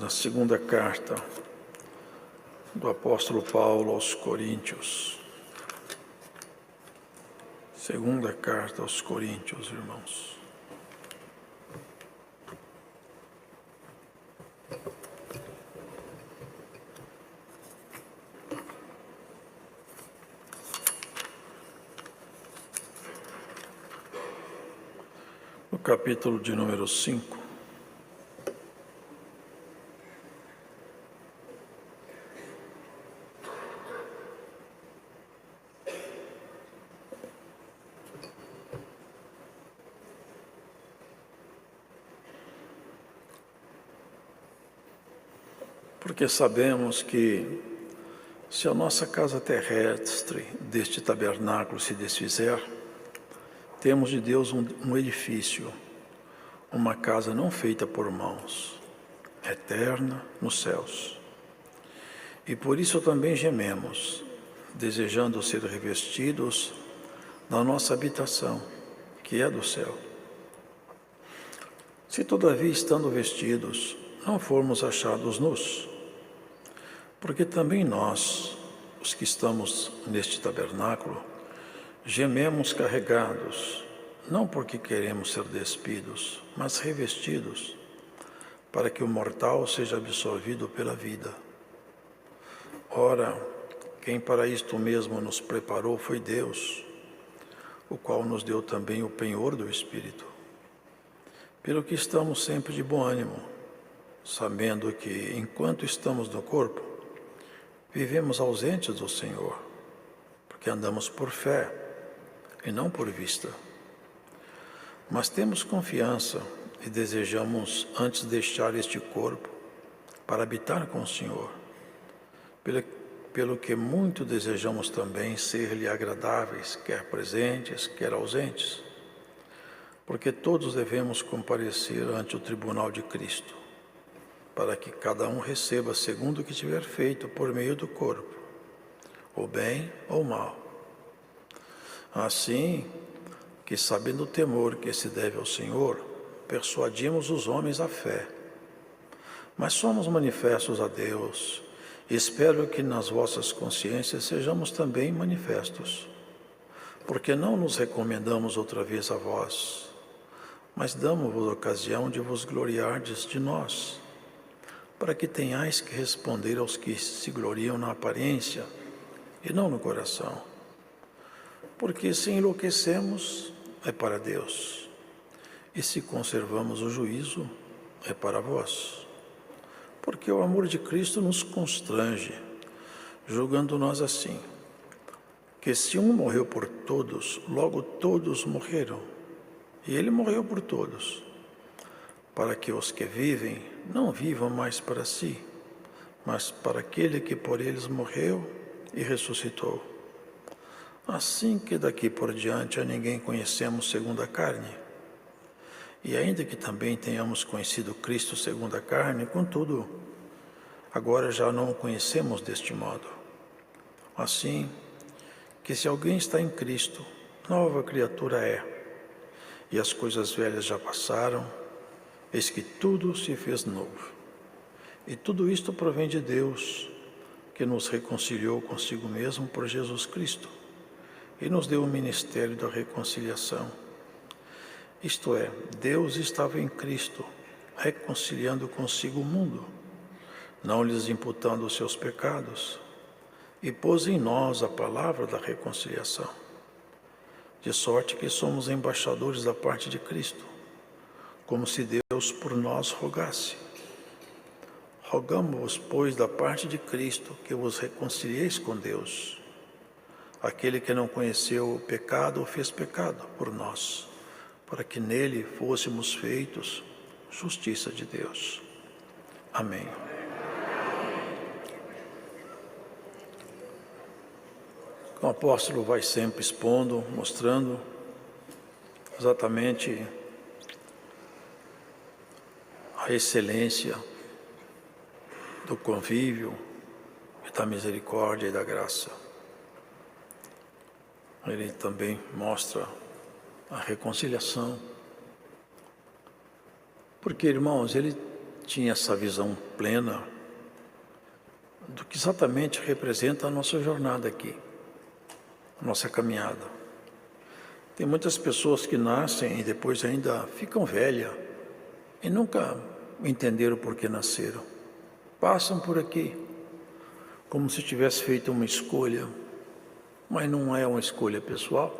Na segunda carta do apóstolo Paulo aos Coríntios. Segunda carta aos Coríntios, irmãos. No capítulo de número 5. Porque sabemos que, se a nossa casa terrestre deste tabernáculo se desfizer, temos de Deus um edifício, uma casa não feita por mãos, eterna nos céus. E por isso também gememos, desejando ser revestidos da nossa habitação, que é do céu. Se todavia, estando vestidos, não formos achados nus, porque também nós, os que estamos neste tabernáculo, gememos carregados, não porque queremos ser despidos, mas revestidos, para que o mortal seja absorvido pela vida. Ora, quem para isto mesmo nos preparou foi Deus, o qual nos deu também o penhor do Espírito. Pelo que estamos sempre de bom ânimo, sabendo que, enquanto estamos no corpo, vivemos ausentes do Senhor, porque andamos por fé e não por vista. Mas temos confiança e desejamos antes deixar este corpo para habitar com o Senhor, pelo que muito desejamos também ser-lhe agradáveis, quer presentes, quer ausentes, porque todos devemos comparecer ante o tribunal de Cristo, para que cada um receba segundo o que tiver feito por meio do corpo, ou bem ou mal. Assim que, sabendo o temor que se deve ao Senhor, persuadimos os homens à fé. Mas somos manifestos a Deus, e espero que nas vossas consciências sejamos também manifestos, porque não nos recomendamos outra vez a vós, mas damos-vos ocasião de vos gloriardes de nós, para que tenhais que responder aos que se gloriam na aparência e não no coração. Porque se enlouquecemos, é para Deus, e se conservamos o juízo, é para vós. Porque o amor de Cristo nos constrange, julgando nós assim, que se um morreu por todos, logo todos morreram, e ele morreu por todos, para que os que vivem não vivam mais para si, mas para aquele que por eles morreu e ressuscitou. Assim que daqui por diante a ninguém conhecemos segundo a carne. E ainda que também tenhamos conhecido Cristo segundo a carne, contudo, agora já não o conhecemos deste modo. Assim que, se alguém está em Cristo, nova criatura é, e as coisas velhas já passaram, eis que tudo se fez novo. E tudo isto provém de Deus, que nos reconciliou consigo mesmo por Jesus Cristo, e nos deu o ministério da reconciliação. Isto é, Deus estava em Cristo, reconciliando consigo o mundo, não lhes imputando os seus pecados, e pôs em nós a palavra da reconciliação, de sorte que somos embaixadores da parte de Cristo, como se Deus por nós rogasse. Rogamo-vos, pois, da parte de Cristo, que vos reconcilieis com Deus. Aquele que não conheceu o pecado o fez pecado por nós, para que nele fôssemos feitos justiça de Deus. Amém. O apóstolo vai sempre expondo, mostrando exatamente a excelência do convívio e da misericórdia e da graça. Ele também mostra a reconciliação, porque, irmãos, ele tinha essa visão plena do que exatamente representa a nossa jornada aqui, a nossa caminhada. Tem muitas pessoas que nascem e depois ainda ficam velhas e nunca entenderam por que nasceram. Passam por aqui como se tivesse feito uma escolha, mas não é uma escolha pessoal.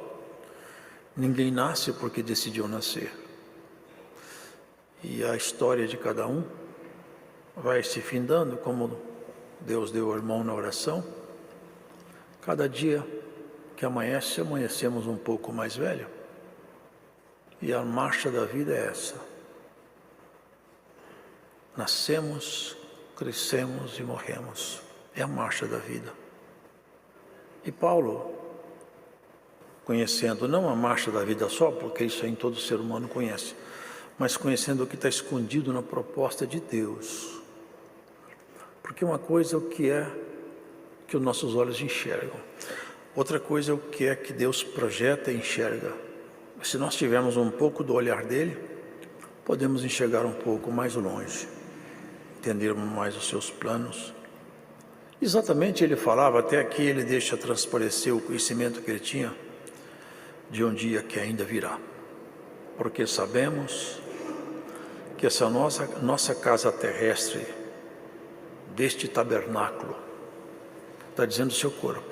Ninguém nasce porque decidiu nascer. E a história de cada um vai se findando, como Deus deu ao irmão na oração. Cada dia que amanhece, amanhecemos um pouco mais velho. E a marcha da vida é essa. Nascemos, crescemos e morremos. É a marcha da vida. E Paulo, conhecendo não a marcha da vida só, porque isso aí todo ser humano conhece, mas conhecendo o que está escondido na proposta de Deus. Porque uma coisa é o que é que os nossos olhos enxergam. Outra coisa é o que é que Deus projeta e enxerga. Se nós tivermos um pouco do olhar dele, podemos enxergar um pouco mais longe, entendermos mais os seus planos. Exatamente ele falava, até aqui ele deixa transparecer o conhecimento que ele tinha de um dia que ainda virá. Porque sabemos que essa nossa casa terrestre, deste tabernáculo, está dizendo o seu corpo,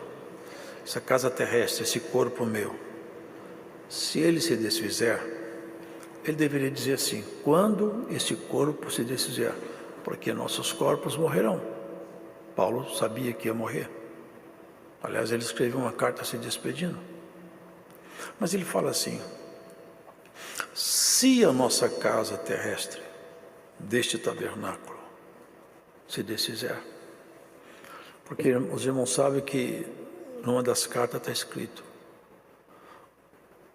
essa casa terrestre, esse corpo meu, se ele se desfizer, ele deveria dizer assim: quando esse corpo se desfizer, porque nossos corpos morrerão. Paulo sabia que ia morrer. Aliás, ele escreveu uma carta se despedindo. Mas ele fala assim: se a nossa casa terrestre, deste tabernáculo, se desfizer, porque os irmãos sabem que numa das cartas está escrito: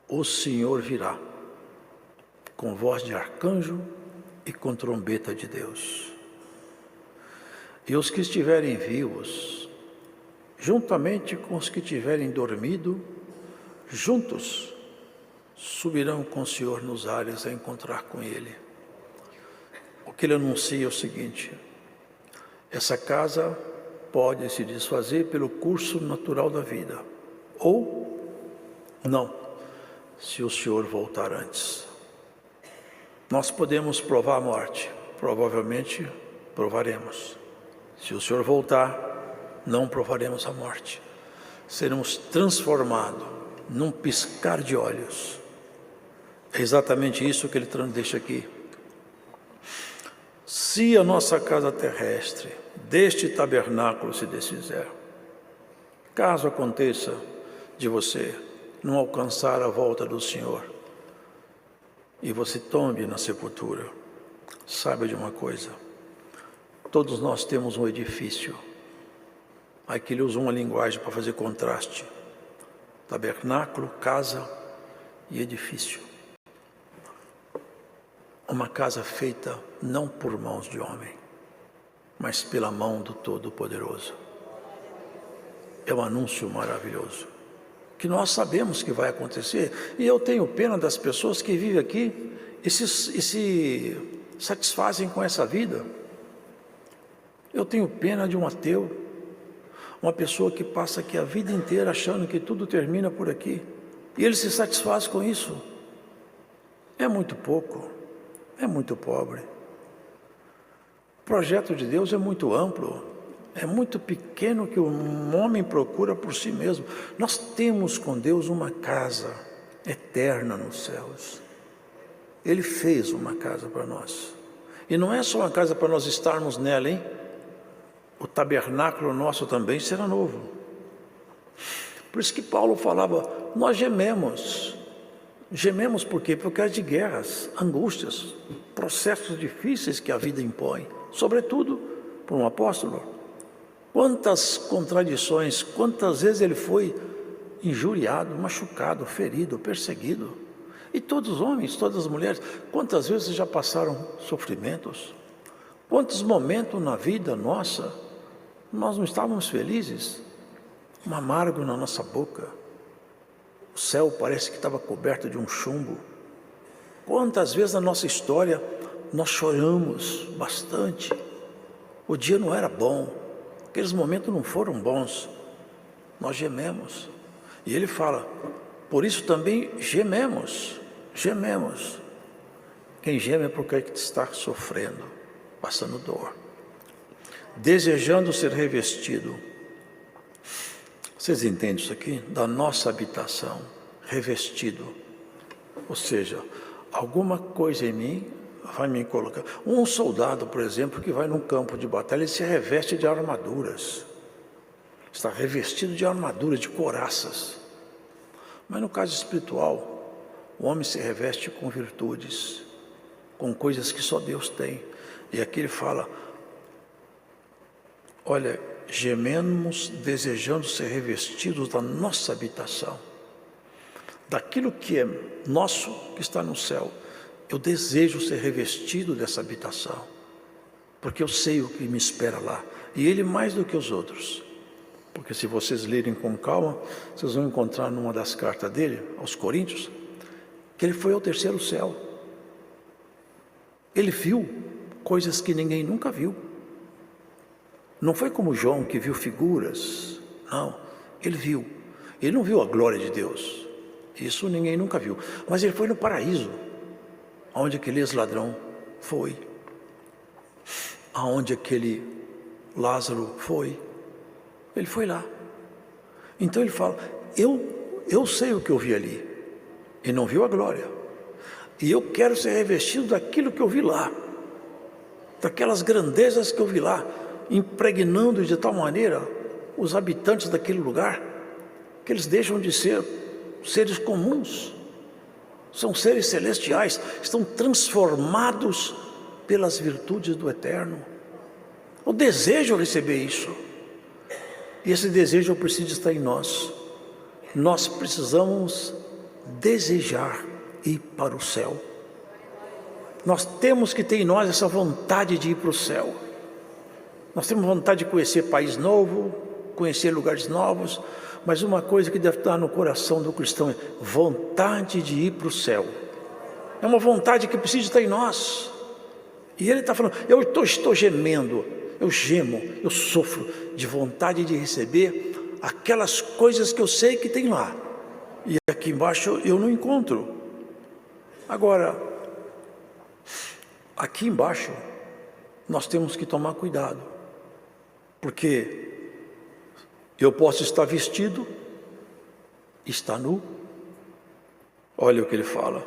o Senhor virá com voz de arcanjo e com trombeta de Deus. E os que estiverem vivos, juntamente com os que tiverem dormido, juntos subirão com o Senhor nos ares a encontrar com Ele. O que ele anuncia é o seguinte: essa casa pode se desfazer pelo curso natural da vida, ou não, se o Senhor voltar antes. Nós podemos provar a morte, provavelmente provaremos. Se o Senhor voltar, não provaremos a morte. Seremos transformados num piscar de olhos. É exatamente isso que ele deixa aqui. Se a nossa casa terrestre, deste tabernáculo, se desfizer, caso aconteça de você não alcançar a volta do Senhor e você tombe na sepultura, saiba de uma coisa: todos nós temos um edifício. Aqui ele usa uma linguagem para fazer contraste: tabernáculo, casa e edifício. Uma casa feita não por mãos de homem, mas pela mão do Todo-Poderoso. É um anúncio maravilhoso, que nós sabemos que vai acontecer. E eu tenho pena das pessoas que vivem aqui e se satisfazem com essa vida. Eu tenho pena de um ateu, uma pessoa que passa aqui a vida inteira achando que tudo termina por aqui, e ele se satisfaz com isso. É muito pouco, é muito pobre. O projeto de Deus é muito amplo, é muito pequeno que o homem procura por si mesmo. Nós temos com Deus uma casa eterna nos céus. Ele fez uma casa para nós. E não é só uma casa para nós estarmos nela, hein? O tabernáculo nosso também será novo. Por isso que Paulo falava: nós gememos. Gememos por quê? Por causa de guerras, angústias, processos difíceis que a vida impõe, sobretudo por um apóstolo. Quantas contradições, quantas vezes ele foi injuriado, machucado, ferido, perseguido. E todos os homens, todas as mulheres, quantas vezes já passaram sofrimentos. Quantos momentos na vida nossa nós não estávamos felizes, um amargo na nossa boca, o céu parece que estava coberto de um chumbo. Quantas vezes na nossa história nós choramos bastante. O dia não era bom, aqueles momentos não foram bons, nós gememos. E ele fala, por isso também gememos. Quem geme é porque está sofrendo, passando dor, desejando ser revestido. Vocês entendem isso aqui? Da nossa habitação, revestido. Ou seja, alguma coisa em mim vai me colocar. Um soldado, por exemplo, que vai num campo de batalha, ele se reveste de armaduras. Está revestido de armaduras, de couraças. Mas no caso espiritual, o homem se reveste com virtudes, com coisas que só Deus tem. E aqui ele fala, olha, gememos desejando ser revestidos da nossa habitação, daquilo que é nosso, que está no céu. Eu desejo ser revestido dessa habitação, porque eu sei o que me espera lá, e ele mais do que os outros. Porque se vocês lerem com calma, vocês vão encontrar numa das cartas dele, aos Coríntios, que ele foi ao terceiro céu. Ele viu coisas que ninguém nunca viu. Não foi como João que viu figuras, não, ele viu. Ele não viu a glória de Deus, isso ninguém nunca viu. Mas ele foi no paraíso, aonde aquele ex-ladrão foi, aonde aquele Lázaro foi. Ele foi lá. Então ele fala, eu sei o que eu vi ali. Ele não viu a glória. E eu quero ser revestido daquilo que eu vi lá, daquelas grandezas que eu vi lá, impregnando de tal maneira os habitantes daquele lugar, que eles deixam de ser seres comuns, são seres celestiais, estão transformados pelas virtudes do Eterno. Eu desejo receber isso. E esse desejo precisa estar em nós. Nós precisamos desejar ir para o céu. Nós temos que ter em nós essa vontade de ir para o céu. Nós temos vontade de conhecer país novo, conhecer lugares novos, mas uma coisa que deve estar no coração do cristão é vontade de ir para o céu. É uma vontade que precisa estar em nós. E ele está falando, eu estou gemendo, eu gemo, eu sofro de vontade de receber aquelas coisas que eu sei que tem lá. E aqui embaixo eu não encontro. Agora, aqui embaixo nós temos que tomar cuidado, porque eu posso estar vestido, estar nu. Olha o que ele fala,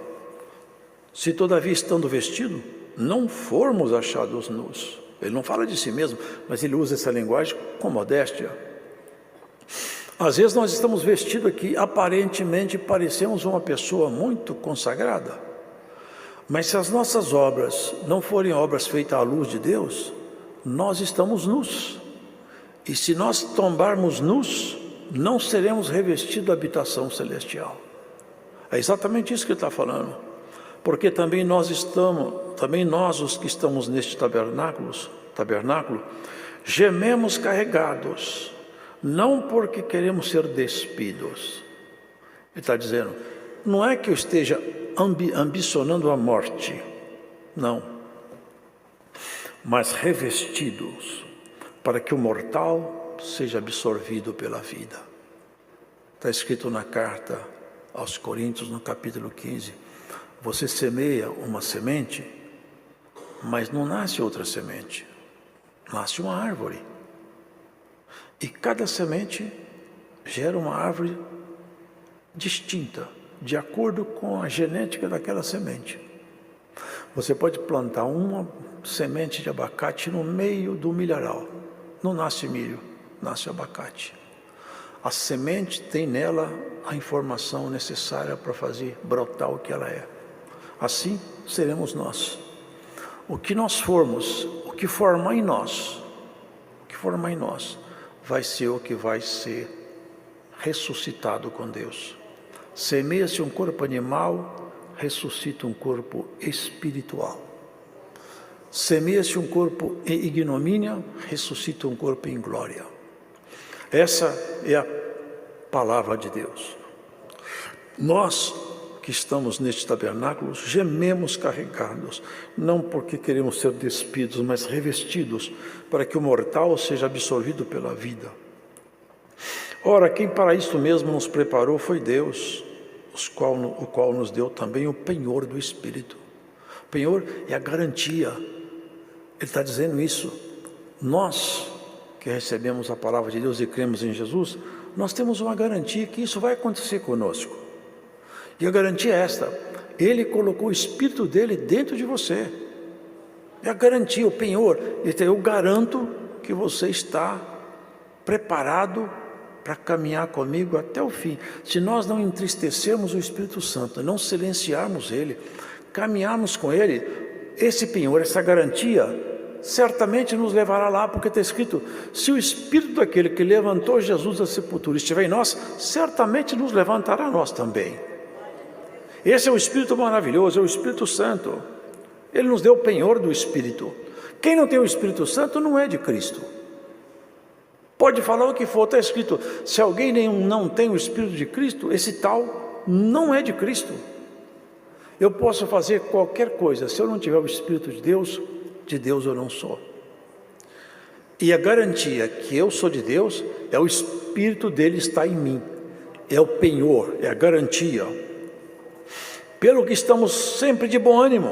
se todavia estando vestido, não formos achados nus. Ele não fala de si mesmo, mas ele usa essa linguagem com modéstia. Às vezes nós estamos vestidos aqui, aparentemente parecemos uma pessoa muito consagrada, mas se as nossas obras não forem obras feitas à luz de Deus, nós estamos nus. E se nós tombarmos nus, não seremos revestidos da habitação celestial. É exatamente isso que ele está falando. Porque também nós os que estamos neste tabernáculo, gememos carregados, não porque queremos ser despidos. Ele está dizendo, não é que eu esteja ambicionando a morte, não, mas revestidos, para que o mortal seja absorvido pela vida. Está escrito na carta aos Coríntios, no capítulo 15, você semeia uma semente, mas não nasce outra semente, nasce uma árvore. E cada semente gera uma árvore distinta, de acordo com a genética daquela semente. Você pode plantar uma semente de abacate no meio do milharal, não nasce milho, nasce abacate. A semente tem nela a informação necessária para fazer brotar o que ela é. Assim seremos nós. O que nós formos, o que formar em nós, vai ser o que vai ser ressuscitado com Deus. Semeia-se um corpo animal, ressuscita um corpo espiritual. Semeia-se um corpo em ignomínia, ressuscita um corpo em glória. Essa é a palavra de Deus. Nós que estamos neste tabernáculo, gememos carregados, não porque queremos ser despidos, mas revestidos, para que o mortal seja absorvido pela vida. Ora, quem para isto mesmo nos preparou foi Deus, o qual nos deu também o penhor do Espírito. O penhor é a garantia. Ele está dizendo isso. Nós que recebemos a palavra de Deus e cremos em Jesus, nós temos uma garantia que isso vai acontecer conosco. E a garantia é esta: Ele colocou o Espírito dele dentro de você. É a garantia, o penhor. Eu garanto que você está preparado para caminhar comigo até o fim. Se nós não entristecermos o Espírito Santo, não silenciarmos Ele, caminharmos com Ele, esse penhor, essa garantia, certamente nos levará lá, porque está escrito: se o Espírito daquele que levantou Jesus da sepultura estiver em nós, certamente nos levantará a nós também. Esse é o Espírito maravilhoso, é o Espírito Santo. Ele nos deu o penhor do Espírito. Quem não tem o Espírito Santo não é de Cristo. Pode falar o que for, está escrito: se alguém não tem o Espírito de Cristo, esse tal não é de Cristo. Eu posso fazer qualquer coisa, se eu não tiver o Espírito de Deus eu não sou. E a garantia que eu sou de Deus é o Espírito dele está em mim. É o penhor, é a garantia. Pelo que estamos sempre de bom ânimo,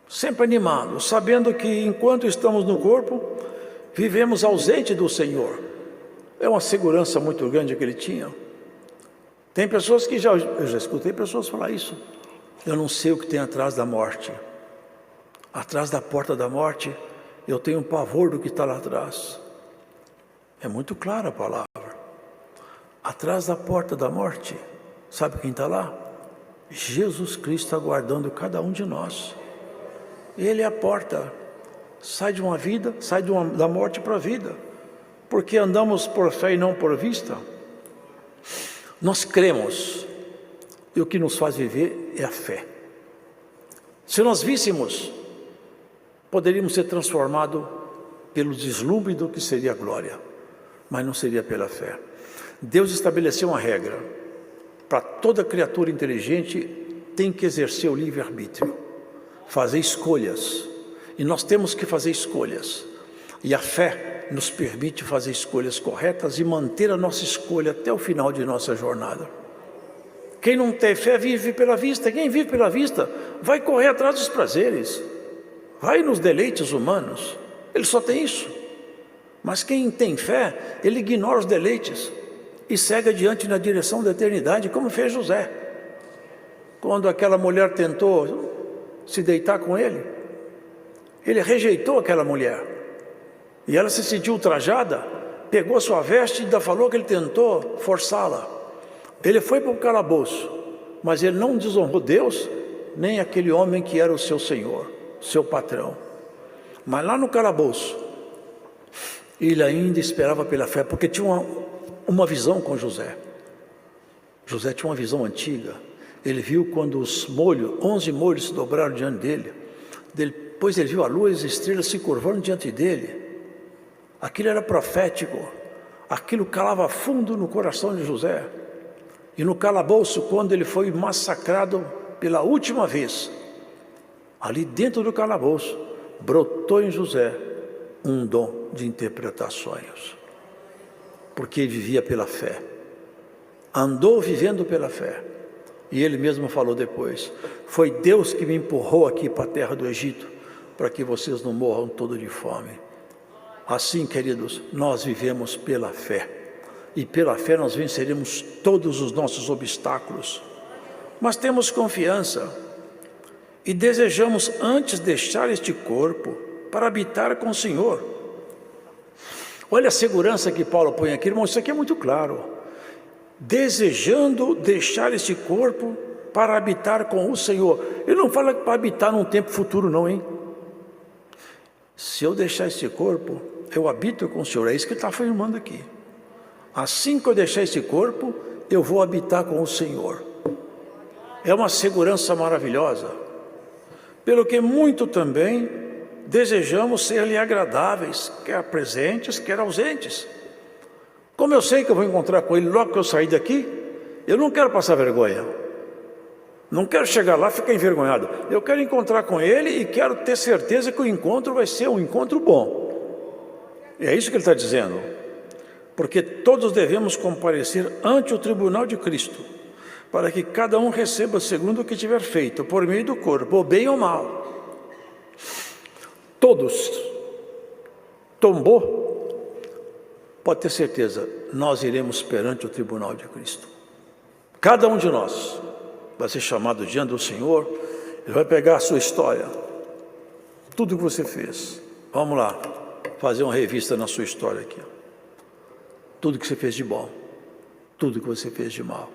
sempre animados, sabendo que enquanto estamos no corpo, vivemos ausente do Senhor. É uma segurança muito grande que ele tinha. Tem pessoas que eu já escutei pessoas falar isso: eu não sei o que tem atrás da morte. Atrás da porta da morte, eu tenho um pavor do que está lá atrás. É muito clara a palavra. Atrás da porta da morte, sabe quem está lá? Jesus Cristo aguardando cada um de nós. Ele é a porta. Sai de uma vida, da morte para a vida. Porque andamos por fé e não por vista. Nós cremos. E o que nos faz viver é a fé. Se nós víssemos, poderíamos ser transformados pelo deslumbre do que seria a glória, mas não seria pela fé. Deus estabeleceu uma regra: para toda criatura inteligente tem que exercer o livre-arbítrio, fazer escolhas, e nós temos que fazer escolhas, e a fé nos permite fazer escolhas corretas e manter a nossa escolha até o final de nossa jornada. Quem não tem fé vive pela vista. Quem vive pela vista vai correr atrás dos prazeres, vai nos deleites humanos, ele só tem isso. Mas quem tem fé, ele ignora os deleites e segue adiante na direção da eternidade, como fez José. Quando aquela mulher tentou se deitar com ele, ele rejeitou aquela mulher, e ela se sentiu ultrajada, pegou sua veste e ainda falou que ele tentou forçá-la. Ele foi para o calabouço, mas ele não desonrou Deus, nem aquele homem que era o seu senhor, seu patrão. Mas lá no calabouço, ele ainda esperava pela fé, porque tinha uma visão com José. José tinha uma visão antiga. Ele viu quando os 11 molhos se dobraram diante dele. Depois ele viu a lua e as estrelas se curvando diante dele. Aquilo era profético. Aquilo calava fundo no coração de José. E no calabouço, quando ele foi massacrado pela última vez, ali dentro do calabouço, brotou em José um dom de interpretar sonhos, porque ele vivia pela fé, andou vivendo pela fé. E ele mesmo falou depois: foi Deus que me empurrou aqui para a terra do Egito, para que vocês não morram todos de fome. Assim, queridos, nós vivemos pela fé, e pela fé nós venceremos todos os nossos obstáculos. Mas temos confiança e desejamos antes deixar este corpo para habitar com o Senhor. Olha a segurança que Paulo põe aqui, irmão, isso aqui é muito claro. Desejando deixar este corpo para habitar com o Senhor. Ele não fala para habitar num tempo futuro não, hein? Se eu deixar este corpo, eu habito com o Senhor. É isso que ele está afirmando aqui. Assim que eu deixar este corpo, eu vou habitar com o Senhor. É uma segurança maravilhosa. Pelo que muito também desejamos ser-lhe agradáveis, quer presentes, quer ausentes. Como eu sei que eu vou encontrar com ele logo que eu sair daqui, eu não quero passar vergonha. Não quero chegar lá e ficar envergonhado. Eu quero encontrar com Ele e quero ter certeza que o encontro vai ser um encontro bom. E é isso que ele está dizendo. Porque todos devemos comparecer ante o tribunal de Cristo, para que cada um receba segundo o que tiver feito, por meio do corpo, ou bem ou mal. Todos. Tombou? Pode ter certeza, nós iremos perante o tribunal de Cristo. Cada um de nós vai ser chamado diante do Senhor. Ele vai pegar a sua história, tudo que você fez. Vamos lá, fazer uma revista na sua história aqui. Tudo que você fez de bom, tudo que você fez de mal.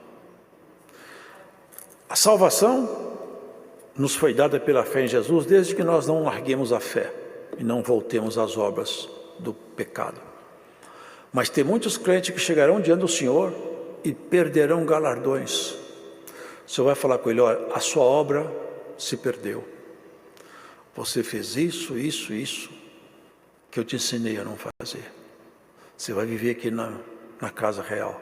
A salvação nos foi dada pela fé em Jesus, desde que nós não larguemos a fé e não voltemos às obras do pecado. Mas tem muitos crentes que chegarão diante do Senhor e perderão galardões. O Senhor vai falar com ele: olha, a sua obra se perdeu. Você fez isso, isso, isso, que eu te ensinei a não fazer. Você vai viver aqui na casa real,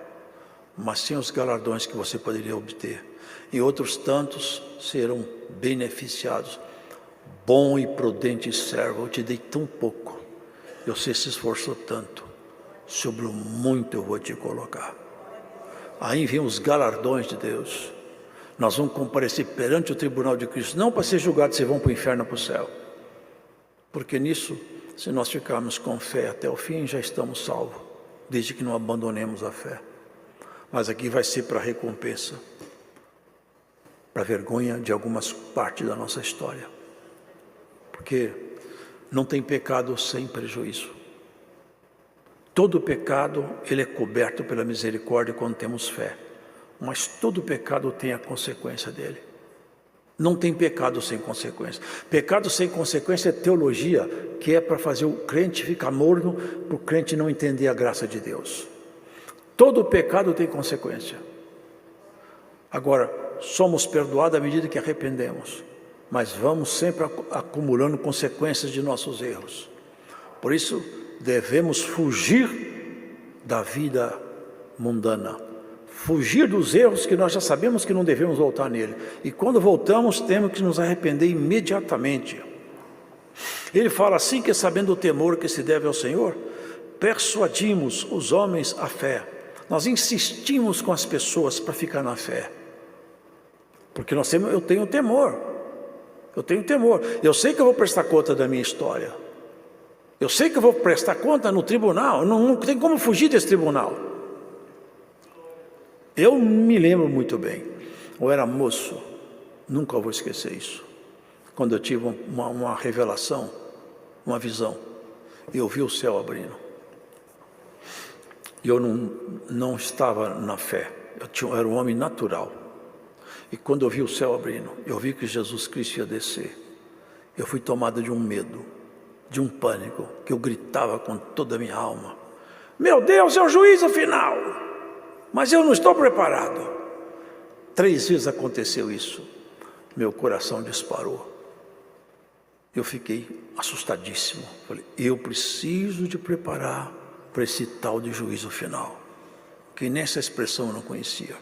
mas sem os galardões que você poderia obter. E outros tantos serão beneficiados. Bom e prudente servo, eu te dei tão pouco, você se esforçou tanto, sobre o muito eu vou te colocar. Aí vem os galardões de Deus. Nós vamos comparecer perante o tribunal de Cristo, não para ser julgados se vão para o inferno ou para o céu. Porque nisso, se nós ficarmos com fé até o fim, já estamos salvos, desde que não abandonemos a fé. Mas aqui vai ser para recompensa, para vergonha de algumas partes da nossa história. Porque não tem pecado sem prejuízo. Todo pecado, ele é coberto pela misericórdia quando temos fé. Mas todo pecado tem a consequência dele. Não tem pecado sem consequência. Pecado sem consequência é teologia, que é para fazer o crente ficar morno, para o crente não entender a graça de Deus. Todo pecado tem consequência. Agora, somos perdoados à medida que arrependemos, mas vamos sempre acumulando consequências de nossos erros. Por isso, devemos fugir da vida mundana. Fugir dos erros que nós já sabemos que não devemos voltar nele. E quando voltamos, temos que nos arrepender imediatamente. Ele fala assim, que sabendo o temor que se deve ao Senhor, persuadimos os homens à fé. Nós insistimos com as pessoas para ficar na fé. Porque eu tenho temor. Eu tenho temor. Eu sei que eu vou prestar conta da minha história. Eu sei que eu vou prestar conta no tribunal. Não tem como fugir desse tribunal. Eu me lembro muito bem, eu era moço, nunca vou esquecer isso. Quando eu tive uma revelação, uma visão, eu vi o céu abrindo. E eu não estava na fé, eu era um homem natural. E quando eu vi o céu abrindo, eu vi que Jesus Cristo ia descer. Eu fui tomado de um medo, de um pânico, que eu gritava com toda a minha alma: meu Deus, é o juízo final! Mas eu não estou preparado. 3 vezes aconteceu isso. Meu coração disparou. Eu fiquei assustadíssimo. Falei, eu preciso de preparar para esse tal de juízo final. Que nessa expressão eu não conhecia.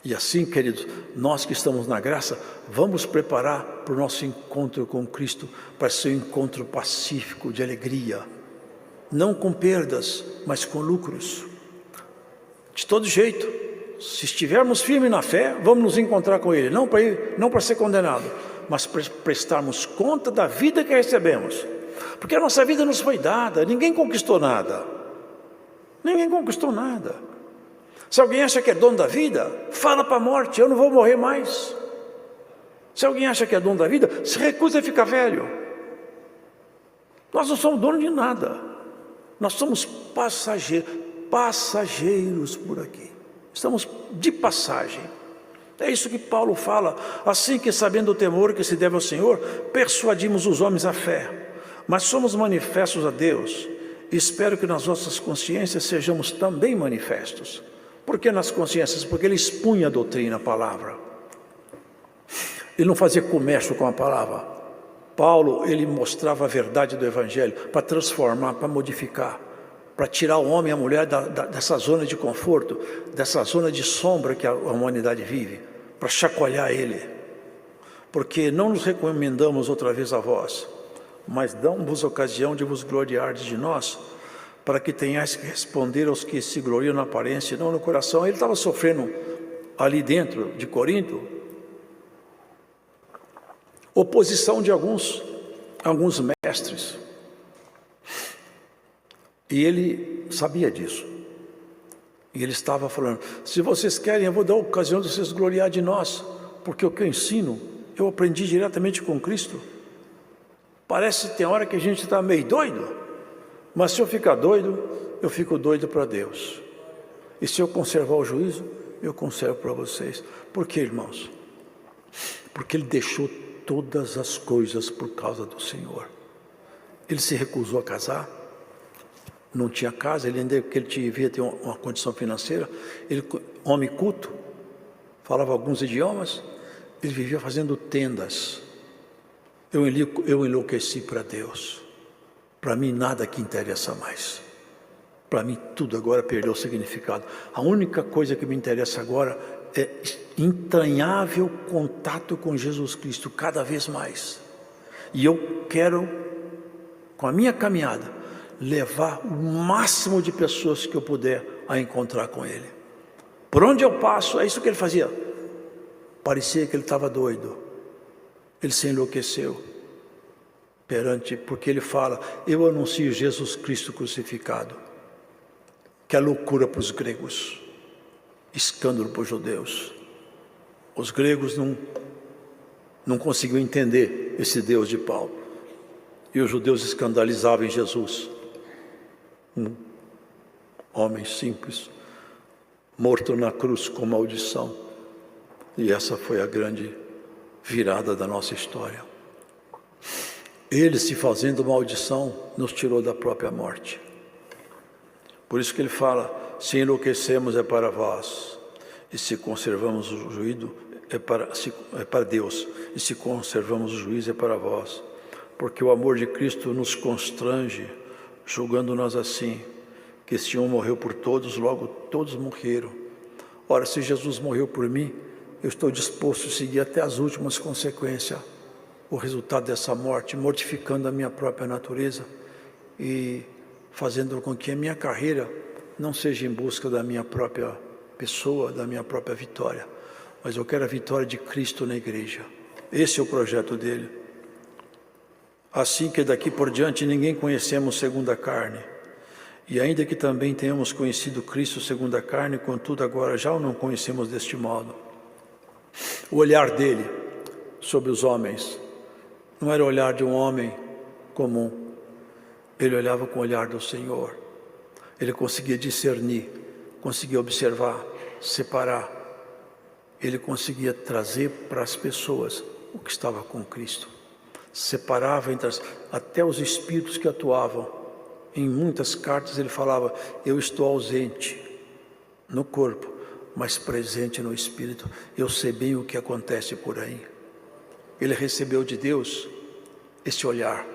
E assim, queridos, nós que estamos na graça, vamos preparar para o nosso encontro com Cristo, para ser um encontro pacífico, de alegria. Não com perdas, mas com lucros. De todo jeito, se estivermos firmes na fé, vamos nos encontrar com Ele, não para ser condenado, mas para prestarmos conta da vida que recebemos, porque a nossa vida nos foi dada, ninguém conquistou nada, ninguém conquistou nada. Se alguém acha que é dono da vida, fala para a morte, eu não vou morrer mais. Se alguém acha que é dono da vida, se recusa a ficar velho. Nós não somos donos de nada, nós somos passageiros por aqui, estamos de passagem. É isso que Paulo fala, assim que sabendo o temor que se deve ao Senhor, persuadimos os homens à fé, mas somos manifestos a Deus, e espero que nas nossas consciências sejamos também manifestos. Por que nas consciências? Porque ele expunha a doutrina, a palavra, ele não fazia comércio com a palavra. Paulo, ele mostrava a verdade do Evangelho, para transformar, para modificar, para tirar o homem e a mulher dessa zona de conforto, dessa zona de sombra que a humanidade vive, para chacoalhar ele, porque não nos recomendamos outra vez a vós, mas damos-vos ocasião de vos gloriardes de nós, para que tenhais que responder aos que se gloriam na aparência e não no coração. Ele estava sofrendo ali dentro de Corinto oposição de alguns mestres, e ele sabia disso, e ele estava falando: se vocês querem, eu vou dar a ocasião de vocês gloriar de nós, porque o que eu ensino, eu aprendi diretamente com Cristo. Parece que tem hora que a gente está meio doido, mas se eu ficar doido, eu fico doido para Deus, e se eu conservar o juízo, eu conservo para vocês. Por quê, irmãos? Porque ele deixou todas as coisas por causa do Senhor. Ele se recusou a casar, não tinha casa, ele ainda que ele devia ter uma condição financeira, ele, homem culto, falava alguns idiomas, ele vivia fazendo tendas. Eu enlouqueci para Deus. Para mim nada que interessa mais. Para mim tudo agora perdeu o significado. A única coisa que me interessa agora é entranhável contato com Jesus Cristo, cada vez mais. E eu quero, com a minha caminhada, levar o máximo de pessoas que eu puder a encontrar com Ele. Por onde eu passo, é isso que ele fazia. Parecia que ele estava doido. Ele se enlouqueceu porque ele fala: eu anuncio Jesus Cristo crucificado, que é loucura para os gregos, escândalo para os judeus. Os gregos não conseguiam entender esse Deus de Paulo, e os judeus escandalizavam em Jesus, um homem simples, morto na cruz com maldição. E essa foi a grande virada da nossa história. Ele, se fazendo maldição, nos tirou da própria morte. Por isso que ele fala: se enlouquecemos é para vós, e se conservamos o juízo é para Deus, e se conservamos o juízo é para vós, porque o amor de Cristo nos constrange, julgando-nós assim, que se um morreu por todos, logo todos morreram. Ora, se Jesus morreu por mim, eu estou disposto a seguir até as últimas consequências o resultado dessa morte, mortificando a minha própria natureza e fazendo com que a minha carreira não seja em busca da minha própria pessoa, da minha própria vitória, mas eu quero a vitória de Cristo na igreja. Esse é o projeto dele. Assim que daqui por diante ninguém conhecemos segundo a carne, e ainda que também tenhamos conhecido Cristo segundo a carne, contudo agora já o não conhecemos deste modo. O olhar dele sobre os homens não era o olhar de um homem comum. Ele olhava com o olhar do Senhor. Ele conseguia discernir, conseguia observar, separar. Ele conseguia trazer para as pessoas o que estava com Cristo. Separava até os espíritos que atuavam. Em muitas cartas ele falava: eu estou ausente no corpo, mas presente no espírito. Eu sei bem o que acontece por aí. Ele recebeu de Deus esse olhar.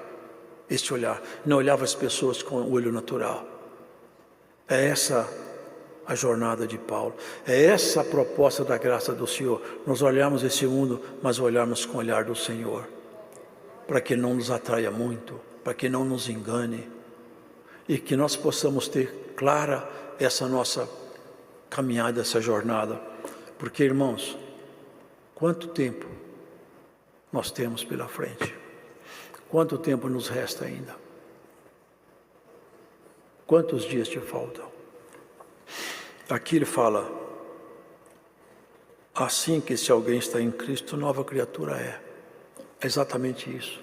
Não olhava as pessoas com o olho natural. É essa a jornada de Paulo. É essa a proposta da graça do Senhor. Nós olhamos esse mundo, mas olharmos com o olhar do Senhor, para que não nos atraia muito, para que não nos engane, e que nós possamos ter clara essa nossa caminhada, essa jornada. Porque, irmãos, quanto tempo nós temos pela frente? Quanto tempo nos resta ainda? Quantos dias te faltam? Aqui ele fala: assim que se alguém está em Cristo, nova criatura é. É exatamente isso.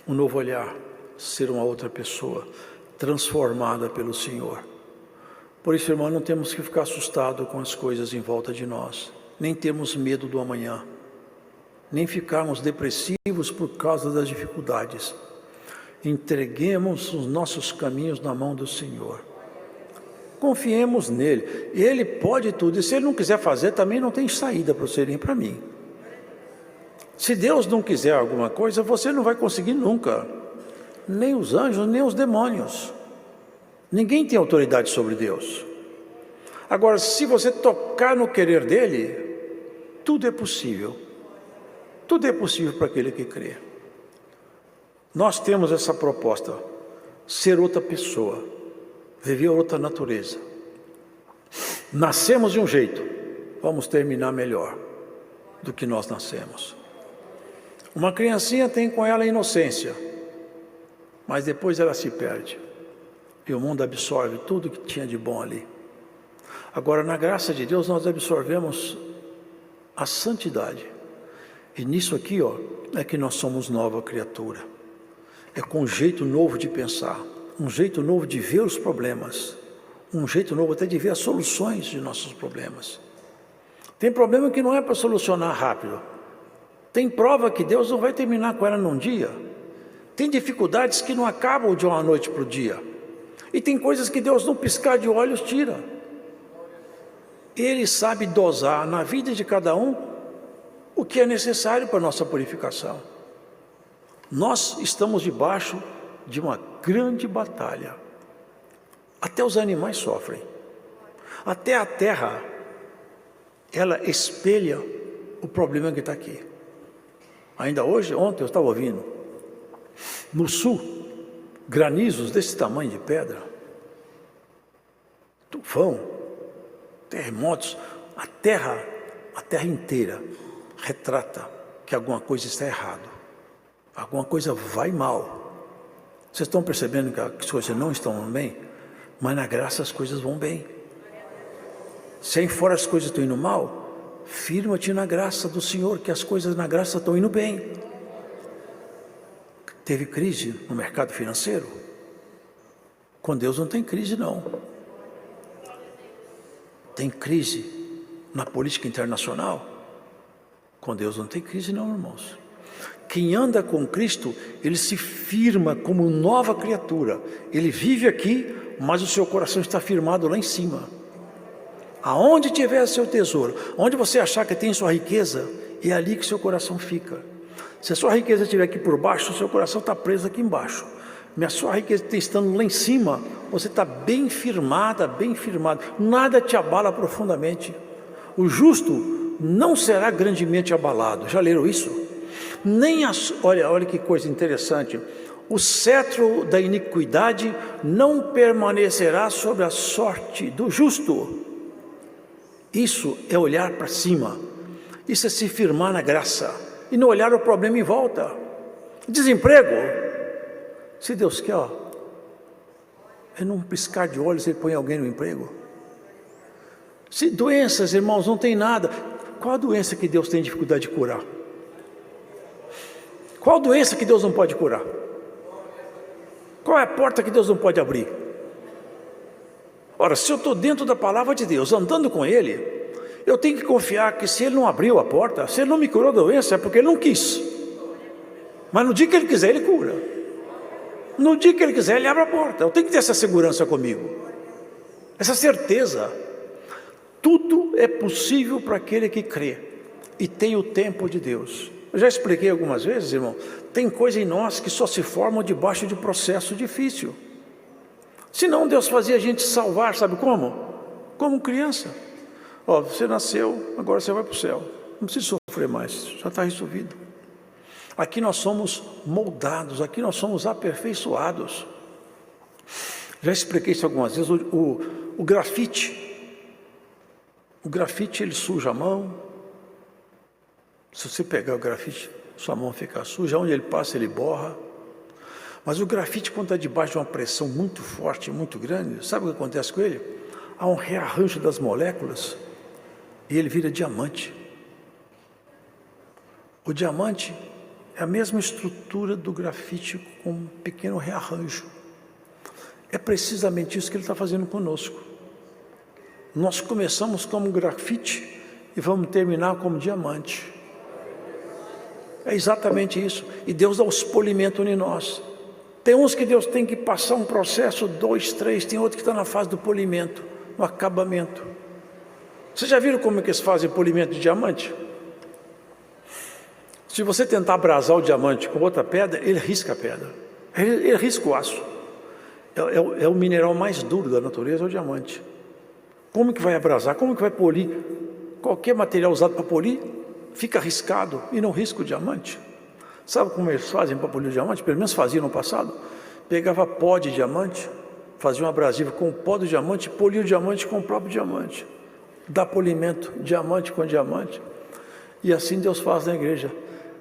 Um novo olhar, ser uma outra pessoa, transformada pelo Senhor. Por isso, irmão, não temos que ficar assustados com as coisas em volta de nós, nem termos medo do amanhã, nem ficarmos depressivos por causa das dificuldades. Entreguemos os nossos caminhos na mão do Senhor. Confiemos nele. Ele pode tudo. E se ele não quiser fazer, também não tem saída para você nem para mim. Se Deus não quiser alguma coisa, você não vai conseguir nunca. Nem os anjos, nem os demônios. Ninguém tem autoridade sobre Deus. Agora, se você tocar no querer dele, tudo é possível. Tudo é possível para aquele que crê. Nós temos essa proposta, ser outra pessoa, viver outra natureza. Nascemos de um jeito, vamos terminar melhor do que nós nascemos. Uma criancinha tem com ela a inocência, mas depois ela se perde. E o mundo absorve tudo que tinha de bom ali. Agora, na graça de Deus, nós absorvemos a santidade. E nisso aqui, é que nós somos nova criatura. É com um jeito novo de pensar, um jeito novo de ver os problemas, um jeito novo até de ver as soluções de nossos problemas. Tem problema que não é para solucionar rápido. Tem prova que Deus não vai terminar com ela num dia. Tem dificuldades que não acabam de uma noite para o dia. E tem coisas que Deus, num piscar de olhos, tira. Ele sabe dosar na vida de cada um o que é necessário para a nossa purificação. Nós estamos debaixo de uma grande batalha. Até os animais sofrem. Até a terra, ela espelha o problema que está aqui. Ainda ontem eu estava ouvindo, no sul, granizos desse tamanho de pedra, tufão, terremotos, a terra inteira retrata que alguma coisa está errada, alguma coisa vai mal. Vocês estão percebendo que as coisas não estão bem? Mas na graça as coisas vão bem. Se aí fora as coisas estão indo mal, firma-te na graça do Senhor, que as coisas na graça estão indo bem. Teve crise no mercado financeiro? Com Deus não tem crise, não. Tem crise na política internacional? Com Deus não tem crise, não, irmãos. Quem anda com Cristo, ele se firma como nova criatura. Ele vive aqui, mas o seu coração está firmado lá em cima. Aonde tiver seu tesouro, onde você achar que tem sua riqueza, é ali que seu coração fica. Se a sua riqueza estiver aqui por baixo, o seu coração está preso aqui embaixo. Mas a sua riqueza está estando lá em cima, você está bem firmada, bem firmado. Nada te abala profundamente. O justo não será grandemente abalado. Já leram isso? Olha que coisa interessante. O cetro da iniquidade não permanecerá sobre a sorte do justo. Isso é olhar para cima. Isso é se firmar na graça e não olhar o problema em volta. Desemprego, se Deus quer, é num piscar de olhos ele põe alguém no emprego. Se doenças, irmãos, não tem nada. Qual a doença que Deus tem dificuldade de curar? Qual doença que Deus não pode curar? Qual é a porta que Deus não pode abrir? Ora, se eu estou dentro da palavra de Deus, andando com Ele, eu tenho que confiar que se Ele não abriu a porta, se Ele não me curou da doença, é porque Ele não quis. Mas no dia que Ele quiser, Ele cura. No dia que Ele quiser, Ele abre a porta. Eu tenho que ter essa segurança comigo, essa certeza. Tudo é possível para aquele que crê e tem o tempo de Deus. Eu já expliquei algumas vezes, irmão, tem coisa em nós que só se formam debaixo de processo difícil. Senão Deus fazia a gente salvar, sabe como? Como criança. Você nasceu, agora você vai para o céu. Não precisa sofrer mais, já está resolvido. Aqui nós somos moldados, aqui nós somos aperfeiçoados. Já expliquei isso algumas vezes, o grafite. O grafite, ele suja a mão. Se você pegar o grafite, sua mão fica suja, onde ele passa ele borra. Mas o grafite, quando está debaixo de uma pressão muito forte, muito grande, sabe o que acontece com ele? Há um rearranjo das moléculas e ele vira diamante. O diamante é a mesma estrutura do grafite com um pequeno rearranjo. É precisamente isso que ele está fazendo conosco. Nós começamos como grafite e vamos terminar como diamante. É exatamente isso. E Deus dá os polimentos em nós. Tem uns que Deus tem que passar um processo, 2, 3, tem outro que está na fase do polimento, no acabamento. Vocês já viram como é que eles fazem polimento de diamante? Se você tentar abrasar o diamante com outra pedra, ele risca a pedra. Ele risca o aço. É o mineral mais duro da natureza, é o diamante. Como que vai abrasar? Como que vai polir? qualquer material usado para polir fica riscado e não risca o diamante. Sabe como eles fazem para polir o diamante? Pelo menos faziam no passado. Pegava pó de diamante, fazia um abrasivo com o pó do diamante, polia o diamante com o próprio diamante. Dá polimento, diamante com diamante. E assim Deus faz na igreja.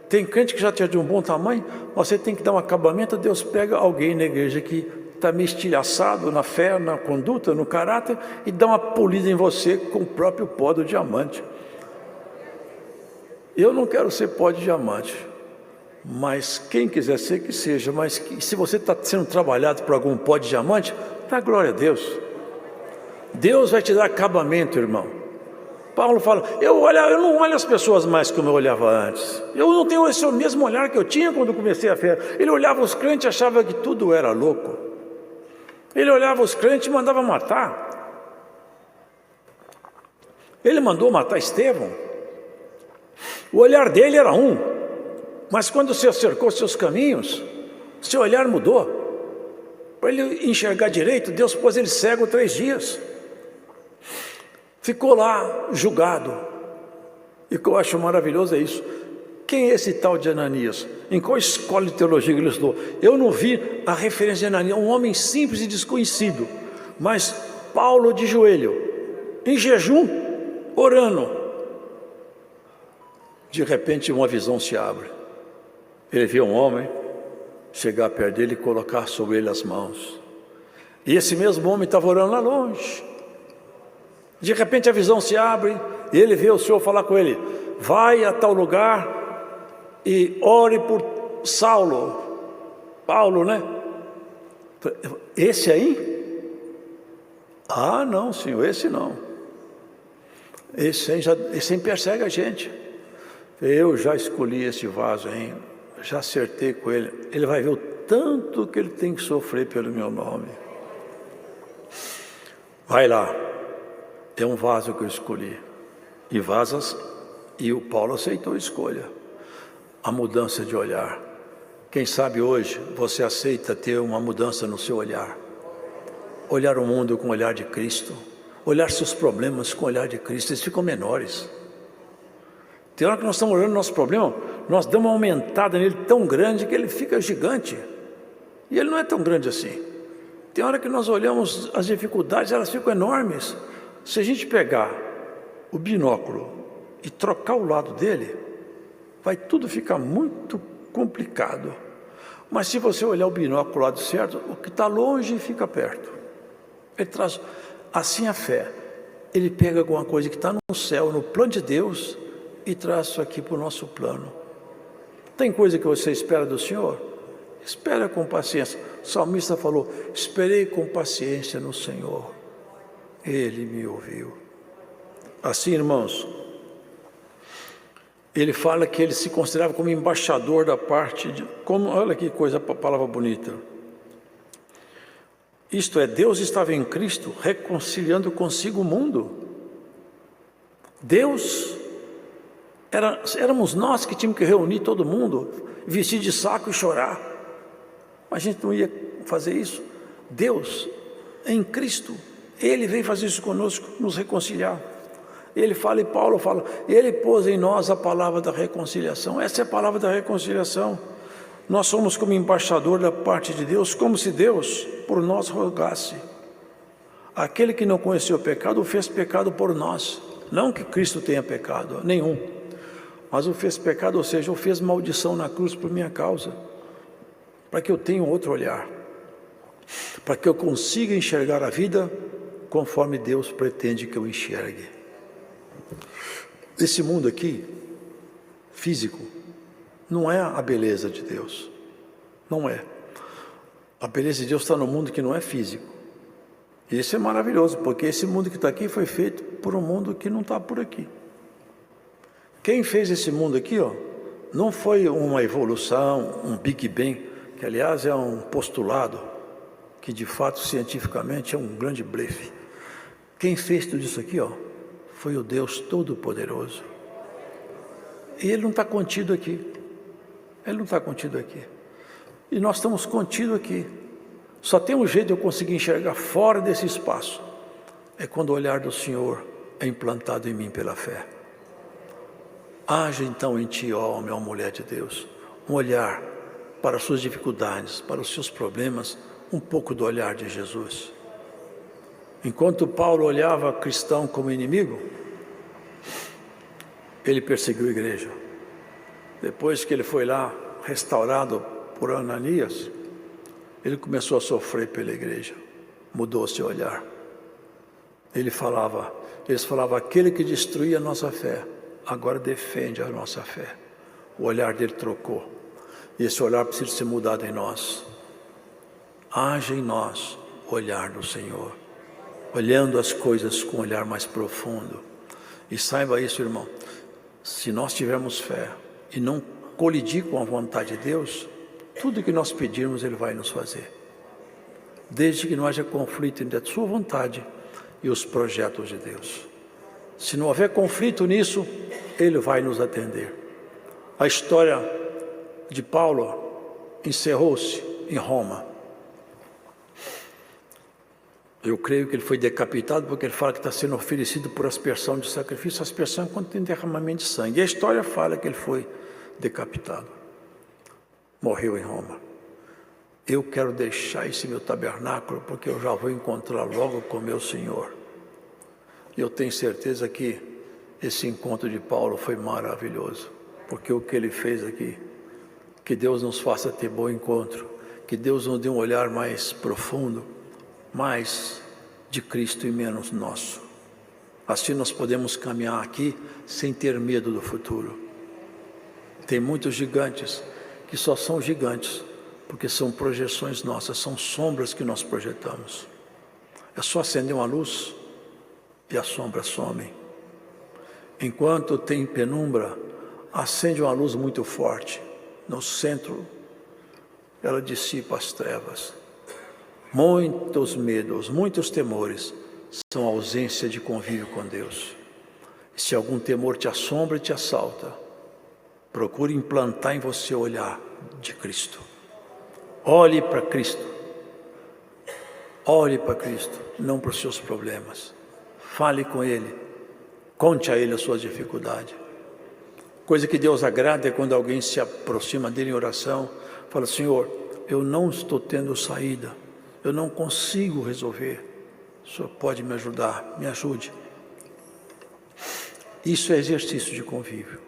Tem crente que já tinha de um bom tamanho, você tem que dar um acabamento, Deus pega alguém na igreja que está meio estilhaçado na fé, na conduta, no caráter, e dá uma polida em você com o próprio pó do diamante. Eu não quero ser pó de diamante, mas quem quiser ser, que seja. Mas se você está sendo trabalhado por algum pó de diamante, dá glória a Deus. Deus vai te dar acabamento, irmão. Paulo fala, eu não olho as pessoas mais como eu olhava antes. Eu não tenho esse mesmo olhar que eu tinha quando comecei a fé. Ele olhava os crentes e achava que tudo era louco. Ele olhava os crentes e mandava matar. Ele mandou matar Estevão. O olhar dele era um. Mas quando se acercou aos seus caminhos, seu olhar mudou. Para ele enxergar direito, Deus pôs ele cego 3 dias. Ficou lá julgado. E o que eu acho maravilhoso é isso. Quem é esse tal de Ananias? Em qual escola de teologia que ele estudou? Eu não vi a referência de Ananias, um homem simples e desconhecido. Mas Paulo de joelho, em jejum, orando. De repente uma visão se abre. Ele vê um homem chegar perto dele e colocar sobre ele as mãos. E esse mesmo homem estava orando lá longe. De repente a visão se abre e ele vê o Senhor falar com ele: vai a tal lugar e ore por Saulo. Paulo, né? Esse aí? Ah, não, Senhor, esse não. Esse aí persegue a gente. Eu já escolhi esse vaso, hein? Já acertei com ele. Ele vai ver o tanto que ele tem que sofrer pelo meu nome. Vai lá. É um vaso que eu escolhi. E o Paulo aceitou a escolha. A mudança de olhar. Quem sabe hoje você aceita ter uma mudança no seu olhar. Olhar o mundo com o olhar de Cristo. Olhar seus problemas com o olhar de Cristo. Eles ficam menores. Tem hora que nós estamos olhando o nosso problema, nós damos uma aumentada nele tão grande que ele fica gigante. E ele não é tão grande assim. Tem hora que nós olhamos as dificuldades, elas ficam enormes. Se a gente pegar o binóculo e trocar o lado dele, vai tudo ficar muito complicado. Mas se você olhar o binóculo do lado certo, o que está longe fica perto. Ele traz, assim a fé. Ele pega alguma coisa que está no céu, no plano de Deus, e traz isso aqui para o nosso plano. Tem coisa que você espera do Senhor? Espera com paciência. O salmista falou: esperei com paciência no Senhor. Ele me ouviu. Assim, irmãos, ele fala que ele se considerava como embaixador da parte de... olha que coisa, palavra bonita. Isto é, Deus estava em Cristo reconciliando consigo o mundo. Deus... Éramos nós que tínhamos que reunir todo mundo, vestir de saco e chorar. Mas a gente não ia fazer isso. Deus, em Cristo, Ele veio fazer isso conosco, nos reconciliar. Ele fala, e Paulo fala, Ele pôs em nós a palavra da reconciliação. Essa é a palavra da reconciliação. Nós somos como embaixador da parte de Deus, como se Deus por nós rogasse. Aquele que não conheceu o pecado, o fez pecado por nós. Não que Cristo tenha pecado, nenhum. Mas o fez pecado, ou seja, o fez maldição na cruz por minha causa, para que eu tenha um outro olhar, para que eu consiga enxergar a vida conforme Deus pretende que eu enxergue. Esse mundo aqui, físico, não é a beleza de Deus, não é. A beleza de Deus está no mundo que não é físico. E isso é maravilhoso, porque esse mundo que está aqui foi feito por um mundo que não está por aqui. Quem fez esse mundo aqui, não foi uma evolução, um Big Bang, que aliás é um postulado, que de fato cientificamente é um grande blefe. Quem fez tudo isso aqui, foi o Deus Todo-Poderoso. E Ele não está contido aqui. Ele não está contido aqui. E nós estamos contidos aqui. Só tem um jeito de eu conseguir enxergar fora desse espaço. É quando o olhar do Senhor é implantado em mim pela fé. Haja então em ti, ó homem, ó mulher de Deus, um olhar para as suas dificuldades, para os seus problemas, um pouco do olhar de Jesus. Enquanto Paulo olhava cristão como inimigo, ele perseguiu a igreja. Depois que ele foi lá, restaurado por Ananias, ele começou a sofrer pela igreja, mudou seu olhar. Eles falavam, aquele que destruía a nossa fé, agora defende a nossa fé. O olhar dele trocou. E esse olhar precisa ser mudado em nós. Haja em nós o olhar do Senhor, olhando as coisas com um olhar mais profundo. E saiba isso, irmão, se nós tivermos fé e não colidir com a vontade de Deus, tudo que nós pedirmos Ele vai nos fazer. Desde que não haja conflito entre a sua vontade e os projetos de Deus. Se não houver conflito nisso, Ele vai nos atender. A história de Paulo encerrou-se em Roma. Eu creio que ele foi decapitado porque ele fala que está sendo oferecido por aspersão de sacrifício. Aspersão é quando tem derramamento de sangue. E a história fala que ele foi decapitado. Morreu em Roma. Eu quero deixar esse meu tabernáculo porque eu já vou encontrar logo com meu Senhor. E eu tenho certeza que esse encontro de Paulo foi maravilhoso. Porque o que ele fez aqui, que Deus nos faça ter bom encontro, que Deus nos dê um olhar mais profundo, mais de Cristo e menos nosso. Assim nós podemos caminhar aqui sem ter medo do futuro. Tem muitos gigantes que só são gigantes porque são projeções nossas, são sombras que nós projetamos. É só acender uma luz e as sombras somem. Enquanto tem penumbra, acende uma luz muito forte. No centro, ela dissipa as trevas. Muitos medos, muitos temores são a ausência de convívio com Deus. E se algum temor te assombra e te assalta, procure implantar em você o olhar de Cristo. Olhe para Cristo. Olhe para Cristo, não para os seus problemas. Fale com Ele. Conte a Ele as suas dificuldades. Coisa que Deus agrada é quando alguém se aproxima dele em oração, fala: Senhor, eu não estou tendo saída, eu não consigo resolver, o Senhor pode me ajudar, me ajude. Isso é exercício de convívio.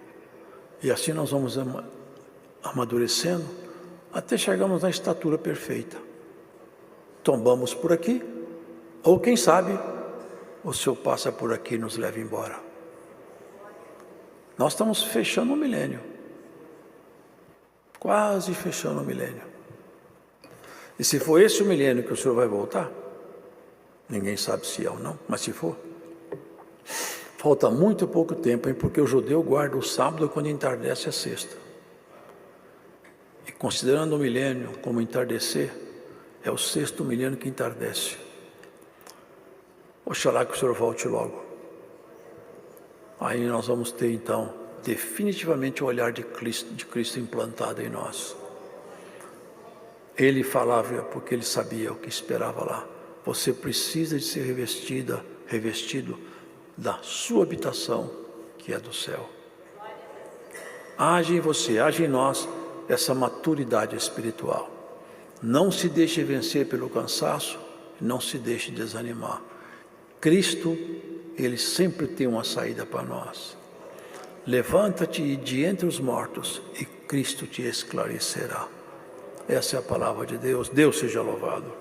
E assim nós vamos amadurecendo até chegarmos na estatura perfeita. Tombamos por aqui, ou quem sabe, o Senhor passa por aqui e nos leva embora. Nós estamos fechando o milênio. Quase fechando o milênio. E se for esse o milênio que o Senhor vai voltar, ninguém sabe se é ou não, mas se for, falta muito pouco tempo, hein, porque o judeu guarda o sábado quando entardece a sexta. E considerando o milênio como entardecer, é o sexto milênio que entardece. Oxalá que o Senhor volte logo. Aí nós vamos ter então definitivamente o olhar de Cristo implantado em nós. Ele falava porque ele sabia o que esperava lá. Você precisa de ser revestido da sua habitação, que é do céu. Age em você, age em nós essa maturidade espiritual. Não se deixe vencer pelo cansaço, não se deixe desanimar. Cristo, Ele sempre tem uma saída para nós. Levanta-te de entre os mortos e Cristo te esclarecerá. Essa é a palavra de Deus. Deus seja louvado.